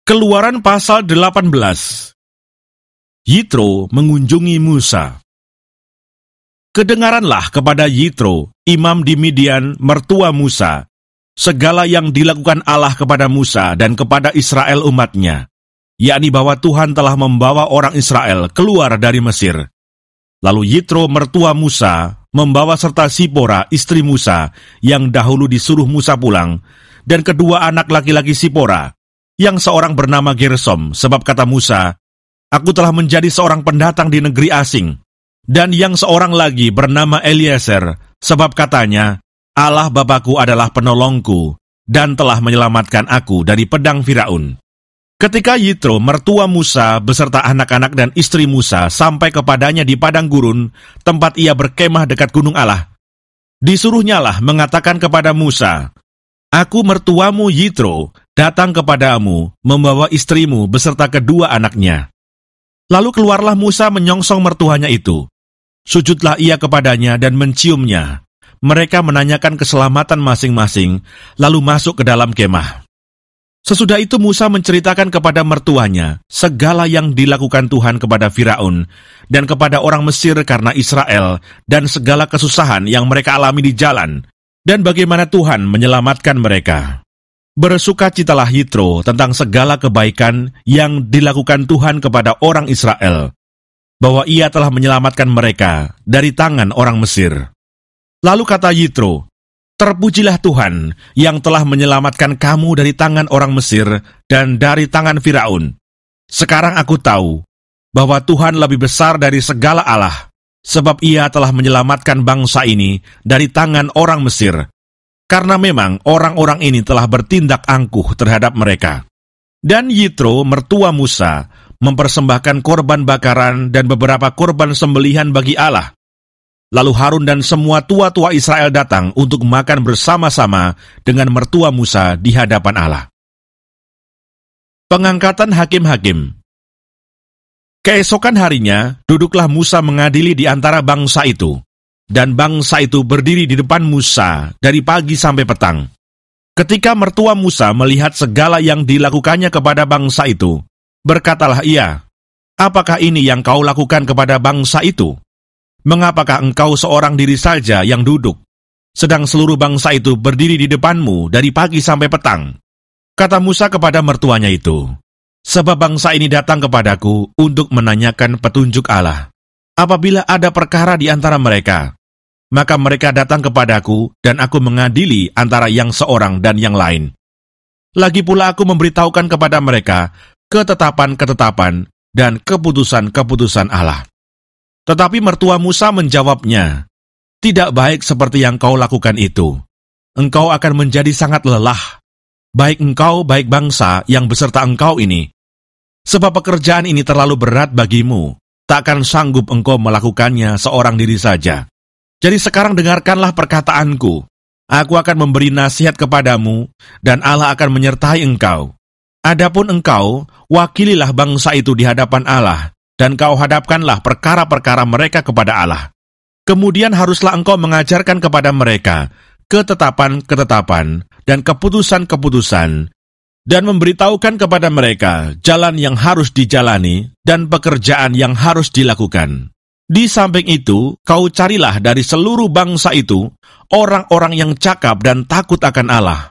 Keluaran pasal 18. Yitro mengunjungi Musa. Kedengaranlah kepada Yitro, imam di Midian, mertua Musa, segala yang dilakukan Allah kepada Musa dan kepada Israel umatnya, yakni bahwa Tuhan telah membawa orang Israel keluar dari Mesir. Lalu Yitro, mertua Musa, membawa serta Sipora, istri Musa, yang dahulu disuruh Musa pulang, dan kedua anak laki-laki Sipora, yang seorang bernama Gersom, sebab kata Musa, "Aku telah menjadi seorang pendatang di negeri asing." Dan yang seorang lagi bernama Eliezer, sebab katanya, "Allah Bapakku adalah penolongku, dan telah menyelamatkan aku dari pedang Firaun." Ketika Yitro, mertua Musa, beserta anak-anak dan istri Musa, sampai kepadanya di padang gurun, tempat ia berkemah dekat gunung Allah, disuruhnyalah mengatakan kepada Musa, "Aku mertuamu Yitro, datang kepadamu, membawa istrimu beserta kedua anaknya." Lalu keluarlah Musa menyongsong mertuanya itu. Sujudlah ia kepadanya dan menciumnya. Mereka menanyakan keselamatan masing-masing, lalu masuk ke dalam kemah. Sesudah itu Musa menceritakan kepada mertuanya segala yang dilakukan Tuhan kepada Firaun dan kepada orang Mesir karena Israel dan segala kesusahan yang mereka alami di jalan, dan bagaimana Tuhan menyelamatkan mereka. Bersukacitalah Yitro tentang segala kebaikan yang dilakukan Tuhan kepada orang Israel, bahwa ia telah menyelamatkan mereka dari tangan orang Mesir. Lalu kata Yitro, "Terpujilah Tuhan yang telah menyelamatkan kamu dari tangan orang Mesir dan dari tangan Firaun. Sekarang aku tahu bahwa Tuhan lebih besar dari segala Allah, sebab ia telah menyelamatkan bangsa ini dari tangan orang Mesir, karena memang orang-orang ini telah bertindak angkuh terhadap mereka." Dan Yitro, mertua Musa, mempersembahkan korban bakaran dan beberapa korban sembelihan bagi Allah. Lalu Harun dan semua tua-tua Israel datang untuk makan bersama-sama dengan mertua Musa di hadapan Allah. Pengangkatan hakim-hakim. Keesokan harinya, duduklah Musa mengadili di antara bangsa itu, dan bangsa itu berdiri di depan Musa dari pagi sampai petang. Ketika mertua Musa melihat segala yang dilakukannya kepada bangsa itu, berkatalah ia, "Apakah ini yang kau lakukan kepada bangsa itu? Mengapakah engkau seorang diri saja yang duduk, sedang seluruh bangsa itu berdiri di depanmu dari pagi sampai petang?" Kata Musa kepada mertuanya itu, "Sebab bangsa ini datang kepadaku untuk menanyakan petunjuk Allah. Apabila ada perkara di antara mereka, maka mereka datang kepadaku dan aku mengadili antara yang seorang dan yang lain. Lagi pula aku memberitahukan kepada mereka ketetapan-ketetapan dan keputusan-keputusan Allah." Tetapi mertua Musa menjawabnya, "Tidak baik seperti yang kau lakukan itu. Engkau akan menjadi sangat lelah, baik engkau, baik bangsa yang beserta engkau ini. Sebab pekerjaan ini terlalu berat bagimu, takkan sanggup engkau melakukannya seorang diri saja. Jadi sekarang dengarkanlah perkataanku. Aku akan memberi nasihat kepadamu, dan Allah akan menyertai engkau. Adapun engkau, wakililah bangsa itu di hadapan Allah, dan kau hadapkanlah perkara-perkara mereka kepada Allah. Kemudian haruslah engkau mengajarkan kepada mereka ketetapan-ketetapan dan keputusan-keputusan, dan memberitahukan kepada mereka jalan yang harus dijalani dan pekerjaan yang harus dilakukan. Di samping itu, kau carilah dari seluruh bangsa itu orang-orang yang cakap dan takut akan Allah,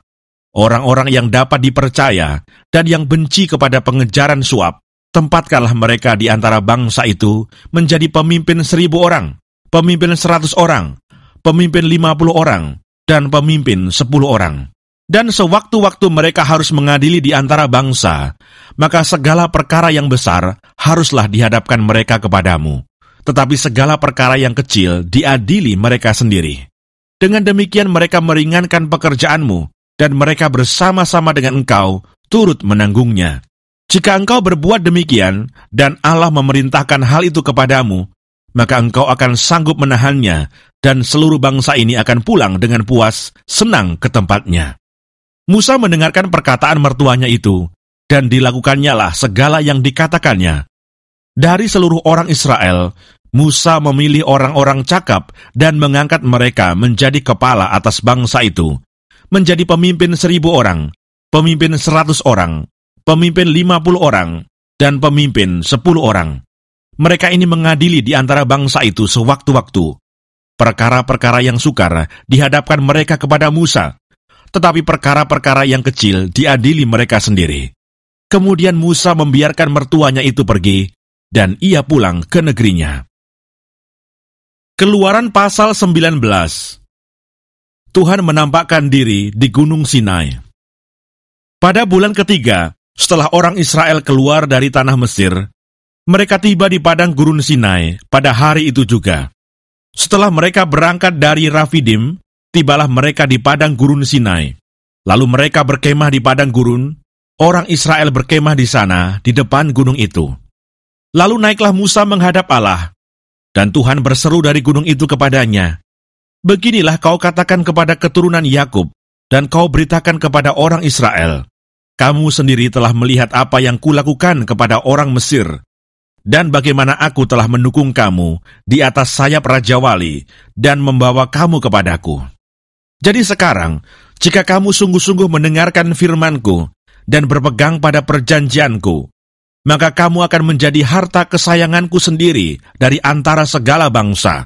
orang-orang yang dapat dipercaya dan yang benci kepada pengejaran suap. Tempatkanlah mereka di antara bangsa itu menjadi pemimpin 1.000 orang, pemimpin 100 orang, pemimpin 50 orang, dan pemimpin 10 orang. Dan sewaktu-waktu mereka harus mengadili di antara bangsa, maka segala perkara yang besar haruslah dihadapkan mereka kepadamu, tetapi segala perkara yang kecil diadili mereka sendiri. Dengan demikian mereka meringankan pekerjaanmu, dan mereka bersama-sama dengan engkau turut menanggungnya. Jika engkau berbuat demikian, dan Allah memerintahkan hal itu kepadamu, maka engkau akan sanggup menahannya, dan seluruh bangsa ini akan pulang dengan puas, senang ke tempatnya." Musa mendengarkan perkataan mertuanya itu, dan dilakukannya segala yang dikatakannya. Dari seluruh orang Israel, Musa memilih orang-orang cakap dan mengangkat mereka menjadi kepala atas bangsa itu, menjadi pemimpin 1.000 orang, pemimpin 100 orang, pemimpin 50 orang, dan pemimpin 10 orang. Mereka ini mengadili di antara bangsa itu sewaktu-waktu. Perkara-perkara yang sukar dihadapkan mereka kepada Musa, tetapi perkara-perkara yang kecil diadili mereka sendiri. Kemudian Musa membiarkan mertuanya itu pergi, dan ia pulang ke negerinya. Keluaran pasal 19. Tuhan menampakkan diri di Gunung Sinai. Pada bulan ketiga, setelah orang Israel keluar dari tanah Mesir, mereka tiba di padang gurun Sinai pada hari itu juga. Setelah mereka berangkat dari Rafidim, tibalah mereka di padang gurun Sinai. Lalu mereka berkemah di padang gurun, orang Israel berkemah di sana, di depan gunung itu. Lalu naiklah Musa menghadap Allah, dan Tuhan berseru dari gunung itu kepadanya, "Beginilah kau katakan kepada keturunan Yakub, dan kau beritakan kepada orang Israel, kamu sendiri telah melihat apa yang kulakukan kepada orang Mesir, dan bagaimana aku telah mendukung kamu di atas sayap Raja Wali, dan membawa kamu kepadaku. Jadi sekarang, jika kamu sungguh-sungguh mendengarkan firman-Ku, dan berpegang pada perjanjian-Ku, maka kamu akan menjadi harta kesayangan-Ku sendiri dari antara segala bangsa,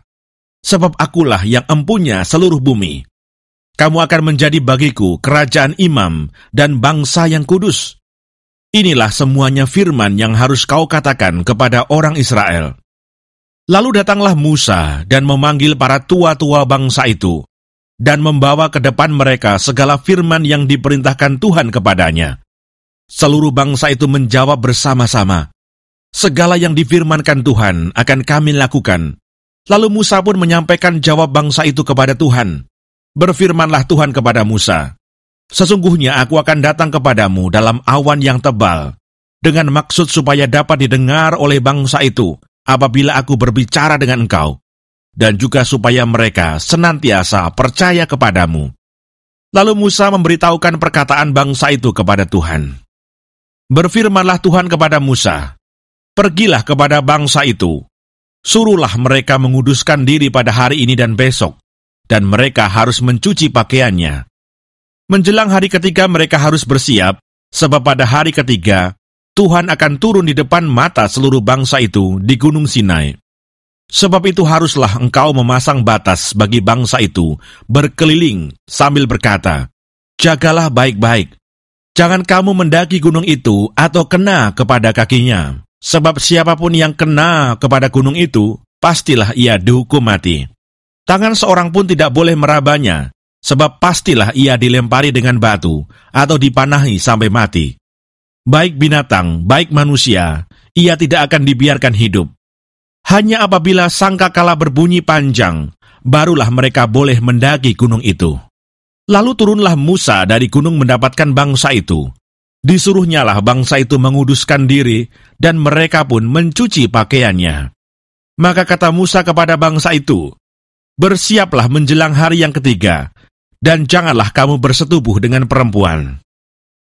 sebab akulah yang empunya seluruh bumi. Kamu akan menjadi bagiku kerajaan imam dan bangsa yang kudus. Inilah semuanya firman yang harus kau katakan kepada orang Israel." Lalu datanglah Musa dan memanggil para tua-tua bangsa itu, dan membawa ke depan mereka segala firman yang diperintahkan Tuhan kepadanya. Seluruh bangsa itu menjawab bersama-sama, "Segala yang difirmankan Tuhan akan kami lakukan." Lalu Musa pun menyampaikan jawab bangsa itu kepada Tuhan. Berfirmanlah Tuhan kepada Musa, "Sesungguhnya aku akan datang kepadamu dalam awan yang tebal, dengan maksud supaya dapat didengar oleh bangsa itu apabila aku berbicara dengan engkau, dan juga supaya mereka senantiasa percaya kepadamu." Lalu Musa memberitahukan perkataan bangsa itu kepada Tuhan. Berfirmanlah Tuhan kepada Musa, "Pergilah kepada bangsa itu, suruhlah mereka menguduskan diri pada hari ini dan besok, dan mereka harus mencuci pakaiannya. Menjelang hari ketiga mereka harus bersiap, sebab pada hari ketiga Tuhan akan turun di depan mata seluruh bangsa itu di Gunung Sinai. Sebab itu haruslah engkau memasang batas bagi bangsa itu berkeliling sambil berkata, 'Jagalah baik-baik. Jangan kamu mendaki gunung itu atau kena kepada kakinya, sebab siapapun yang kena kepada gunung itu, pastilah ia dihukum mati. Tangan seorang pun tidak boleh merabanya, sebab pastilah ia dilempari dengan batu atau dipanahi sampai mati. Baik binatang, baik manusia, ia tidak akan dibiarkan hidup. Hanya apabila sangkakala berbunyi panjang, barulah mereka boleh mendaki gunung itu.' Lalu turunlah Musa dari gunung mendapatkan bangsa itu. Disuruhnyalah bangsa itu menguduskan diri, dan mereka pun mencuci pakaiannya. Maka kata Musa kepada bangsa itu, 'Bersiaplah menjelang hari yang ketiga, dan janganlah kamu bersetubuh dengan perempuan.'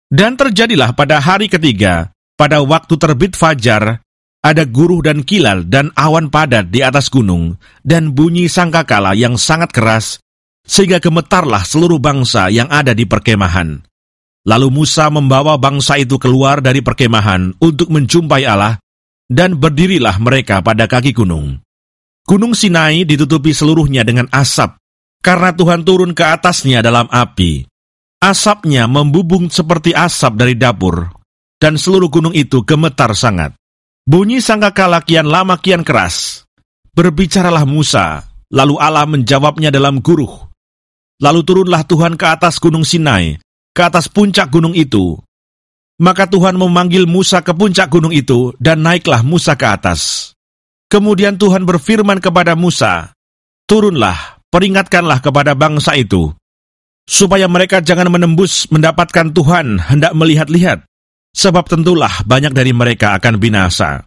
Dan terjadilah pada hari ketiga, pada waktu terbit fajar, ada guruh dan kilal dan awan padat di atas gunung, dan bunyi sangkakala yang sangat keras, sehingga gemetarlah seluruh bangsa yang ada di perkemahan. Lalu Musa membawa bangsa itu keluar dari perkemahan untuk menjumpai Allah, dan berdirilah mereka pada kaki gunung. Gunung Sinai ditutupi seluruhnya dengan asap, karena Tuhan turun ke atasnya dalam api. Asapnya membubung seperti asap dari dapur, dan seluruh gunung itu gemetar sangat. Bunyi sangkakala kian lama kian keras. Berbicaralah Musa, lalu Allah menjawabnya dalam guruh. Lalu turunlah Tuhan ke atas gunung Sinai, ke atas puncak gunung itu. Maka Tuhan memanggil Musa ke puncak gunung itu, dan naiklah Musa ke atas. Kemudian Tuhan berfirman kepada Musa, "Turunlah, peringatkanlah kepada bangsa itu, supaya mereka jangan menembus mendapatkan Tuhan hendak melihat-lihat, sebab tentulah banyak dari mereka akan binasa.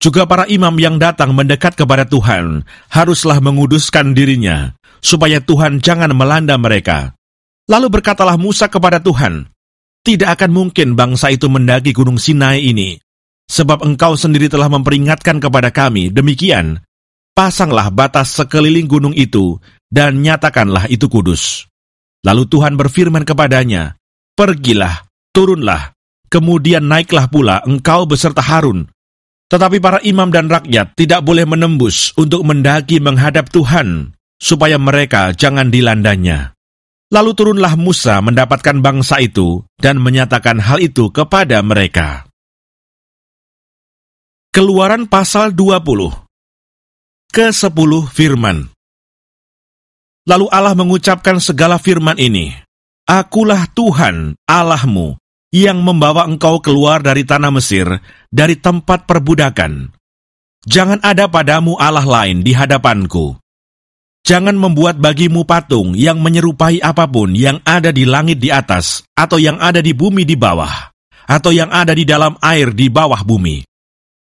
Juga para imam yang datang mendekat kepada Tuhan haruslah menguduskan dirinya, supaya Tuhan jangan melanda mereka." Lalu berkatalah Musa kepada Tuhan, "Tidak akan mungkin bangsa itu mendaki gunung Sinai ini, sebab engkau sendiri telah memperingatkan kepada kami demikian. Pasanglah batas sekeliling gunung itu, dan nyatakanlah itu kudus." Lalu Tuhan berfirman kepadanya, "Pergilah, turunlah, kemudian naiklah pula engkau beserta Harun. Tetapi para imam dan rakyat tidak boleh menembus untuk mendaki menghadap Tuhan, supaya mereka jangan dilandanya. Lalu turunlah Musa mendapatkan bangsa itu dan menyatakan hal itu kepada mereka. Keluaran pasal 20. Ke-10 firman. Lalu Allah mengucapkan segala firman ini, Akulah Tuhan Allahmu, yang membawa engkau keluar dari tanah Mesir, dari tempat perbudakan. Jangan ada padamu Allah lain di hadapanku. Jangan membuat bagimu patung yang menyerupai apapun yang ada di langit di atas, atau yang ada di bumi di bawah, atau yang ada di dalam air di bawah bumi.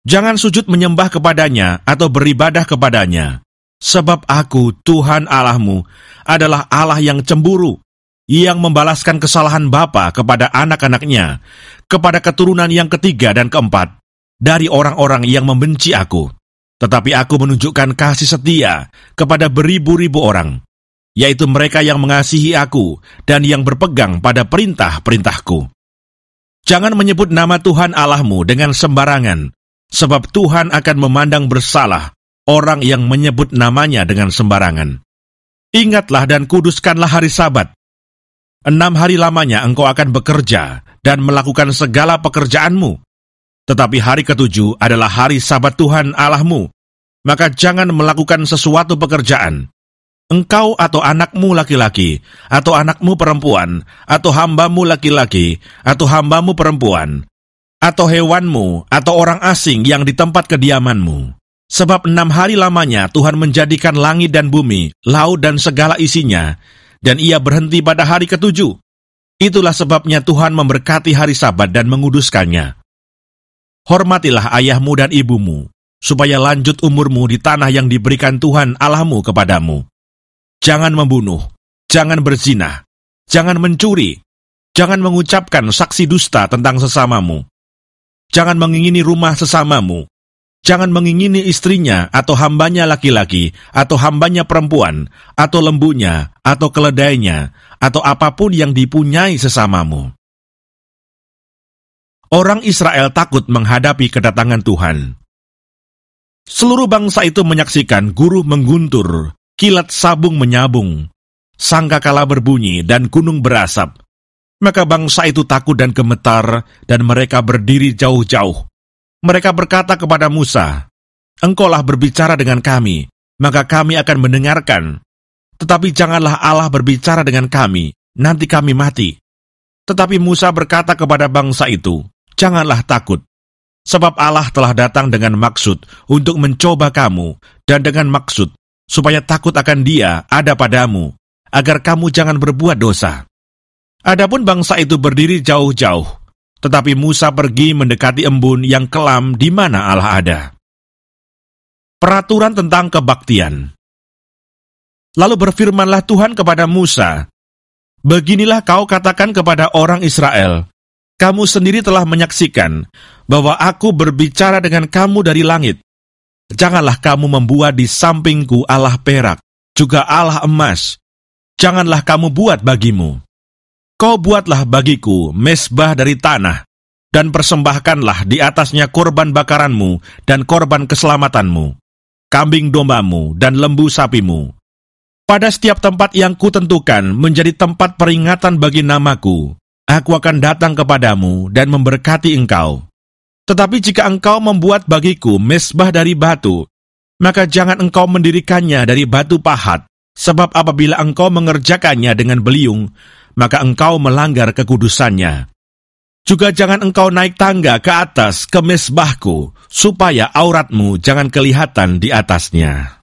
Jangan sujud menyembah kepadanya atau beribadah kepadanya, sebab aku, Tuhan Allahmu, adalah Allah yang cemburu, yang membalaskan kesalahan bapa kepada anak-anaknya, kepada keturunan yang ketiga dan keempat, dari orang-orang yang membenci aku. Tetapi aku menunjukkan kasih setia kepada beribu-ribu orang, yaitu mereka yang mengasihi aku dan yang berpegang pada perintah-perintahku. Jangan menyebut nama Tuhan Allahmu dengan sembarangan, sebab Tuhan akan memandang bersalah orang yang menyebut namanya dengan sembarangan. Ingatlah dan kuduskanlah hari Sabat. 6 hari lamanya engkau akan bekerja dan melakukan segala pekerjaanmu. Tetapi hari ke-7 adalah hari Sabat Tuhan Allahmu, maka jangan melakukan sesuatu pekerjaan. Engkau atau anakmu laki-laki, atau anakmu perempuan, atau hambamu laki-laki, atau hambamu perempuan, atau hewanmu, atau orang asing yang di tempat kediamanmu. Sebab 6 hari lamanya Tuhan menjadikan langit dan bumi, laut dan segala isinya, dan ia berhenti pada hari ke-7. Itulah sebabnya Tuhan memberkati hari Sabat dan menguduskannya. Hormatilah ayahmu dan ibumu, supaya lanjut umurmu di tanah yang diberikan Tuhan Allahmu kepadamu. Jangan membunuh, jangan berzina, jangan mencuri, jangan mengucapkan saksi dusta tentang sesamamu, jangan mengingini rumah sesamamu, jangan mengingini istrinya atau hambanya laki-laki, atau hambanya perempuan, atau lembunya, atau keledainya, atau apapun yang dipunyai sesamamu. Orang Israel takut menghadapi kedatangan Tuhan. Seluruh bangsa itu menyaksikan guru mengguntur, kilat sabung menyabung, sangkakala berbunyi, dan gunung berasap. Maka bangsa itu takut dan gemetar, dan mereka berdiri jauh-jauh. Mereka berkata kepada Musa, Engkaulah berbicara dengan kami, maka kami akan mendengarkan. Tetapi janganlah Allah berbicara dengan kami, nanti kami mati. Tetapi Musa berkata kepada bangsa itu, Janganlah takut, sebab Allah telah datang dengan maksud untuk mencoba kamu, dan dengan maksud supaya takut akan Dia ada padamu, agar kamu jangan berbuat dosa. Adapun bangsa itu berdiri jauh-jauh, tetapi Musa pergi mendekati embun yang kelam di mana Allah ada. Peraturan tentang kebaktian. Lalu berfirmanlah Tuhan kepada Musa, Beginilah kau katakan kepada orang Israel, Kamu sendiri telah menyaksikan bahwa aku berbicara dengan kamu dari langit. Janganlah kamu membuat di sampingku Allah perak, juga Allah emas. Janganlah kamu buat bagimu. Kau buatlah bagiku mezbah dari tanah, dan persembahkanlah di atasnya korban bakaranmu dan korban keselamatanmu, kambing dombamu dan lembu sapimu. Pada setiap tempat yang kutentukan menjadi tempat peringatan bagi namaku, aku akan datang kepadamu dan memberkati engkau. Tetapi jika engkau membuat bagiku mezbah dari batu, maka jangan engkau mendirikannya dari batu pahat, sebab apabila engkau mengerjakannya dengan beliung, maka engkau melanggar kekudusannya. Juga jangan engkau naik tangga ke atas ke mezbahku, supaya auratmu jangan kelihatan di atasnya.